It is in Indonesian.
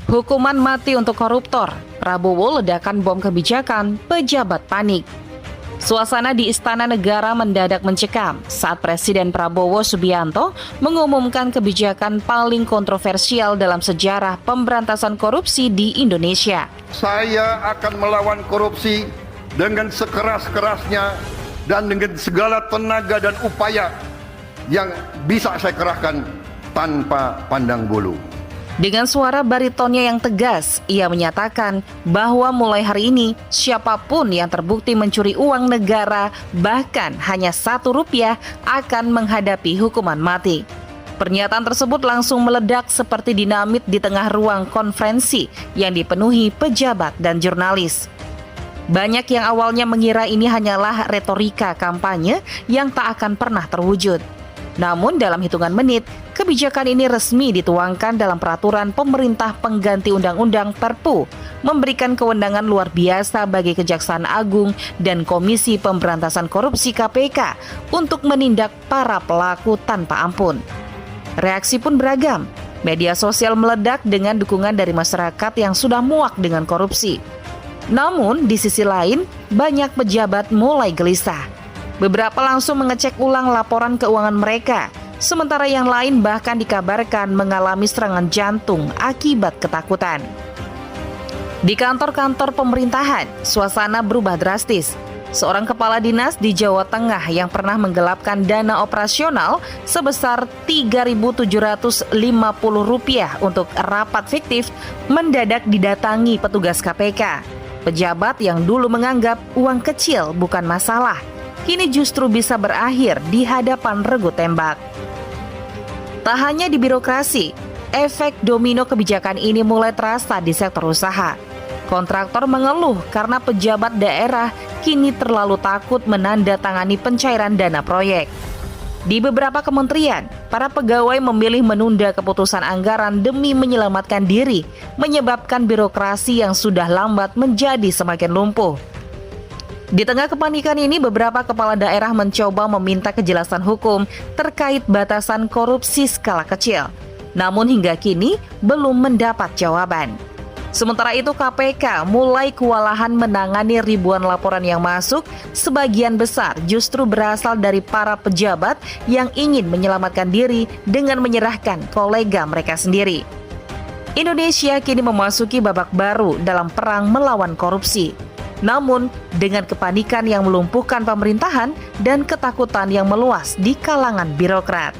Hukuman mati untuk koruptor, Prabowo ledakan bom kebijakan, pejabat panik. Suasana di Istana Negara mendadak mencekam saat Presiden Prabowo Subianto mengumumkan kebijakan paling kontroversial dalam sejarah pemberantasan korupsi di Indonesia. Saya akan melawan korupsi dengan sekeras-kerasnya dan dengan segala tenaga dan upaya yang bisa saya kerahkan tanpa pandang bulu. Dengan suara baritonnya yang tegas, ia menyatakan bahwa mulai hari ini siapapun yang terbukti mencuri uang negara bahkan hanya Rp1 akan menghadapi hukuman mati. Pernyataan tersebut langsung meledak seperti dinamit di tengah ruang konferensi yang dipenuhi pejabat dan jurnalis. Banyak yang awalnya mengira ini hanyalah retorika kampanye yang tak akan pernah terwujud. Namun dalam hitungan menit, kebijakan ini resmi dituangkan dalam peraturan pemerintah pengganti Undang-Undang Perpu, memberikan kewenangan luar biasa bagi Kejaksaan Agung dan Komisi Pemberantasan Korupsi KPK untuk menindak para pelaku tanpa ampun. Reaksi pun beragam. Media sosial meledak dengan dukungan dari masyarakat yang sudah muak dengan korupsi. Namun di sisi lain, banyak pejabat mulai gelisah. Beberapa langsung mengecek ulang laporan keuangan mereka, sementara yang lain bahkan dikabarkan mengalami serangan jantung akibat ketakutan. Di kantor-kantor pemerintahan, suasana berubah drastis. Seorang kepala dinas di Jawa Tengah yang pernah menggelapkan dana operasional sebesar Rp3.750 untuk rapat fiktif mendadak didatangi petugas KPK. Pejabat yang dulu menganggap uang kecil bukan masalah, kini justru bisa berakhir di hadapan regu tembak. Tak hanya di birokrasi, efek domino kebijakan ini mulai terasa di sektor usaha. Kontraktor mengeluh karena pejabat daerah kini terlalu takut menandatangani pencairan dana proyek. Di beberapa kementerian, para pegawai memilih menunda keputusan anggaran demi menyelamatkan diri, menyebabkan birokrasi yang sudah lambat menjadi semakin lumpuh. Di tengah kepanikan ini, beberapa kepala daerah mencoba meminta kejelasan hukum terkait batasan korupsi skala kecil. Namun hingga kini belum mendapat jawaban. Sementara itu KPK mulai kewalahan menangani ribuan laporan yang masuk, sebagian besar justru berasal dari para pejabat yang ingin menyelamatkan diri dengan menyerahkan kolega mereka sendiri. Indonesia kini memasuki babak baru dalam perang melawan korupsi. Namun, dengan kepanikan yang melumpuhkan pemerintahan dan ketakutan yang meluas di kalangan birokrat.